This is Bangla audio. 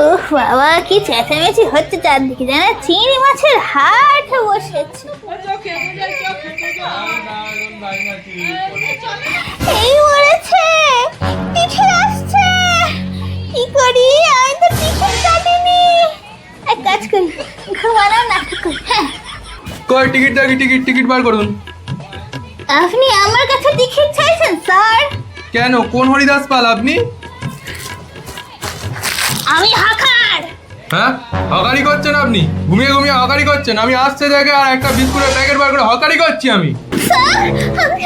ওহ বাবা, কি চেঁচামেচি হচ্ছে চারদিকে, যেন চিংড়ি মাছের হাট বসেছে। এই মরেছে, টিফিন আসছে। কি করি, আমি তো টিফিন কাটিনি। এক কাজ করি, ঘুমানো নাটক করি। হ্যাঁ, কই টিকিট দেখি, টিকিট বার করুন। আপনি আমার কাছে টিকিট চাইছেন স্যার? কেন, কোন হরিদাস পাল আপনি? আমি হাকার। হ্যাঁ, হকারি করছেন আপনি? ঘুমিয়ে ঘুমিয়ে হকারি করছেন? আমি আসছে দেখে আর একটা বিস্কুটের প্যাকেট বার করে হকারি করছি আমি? স্যার, আমি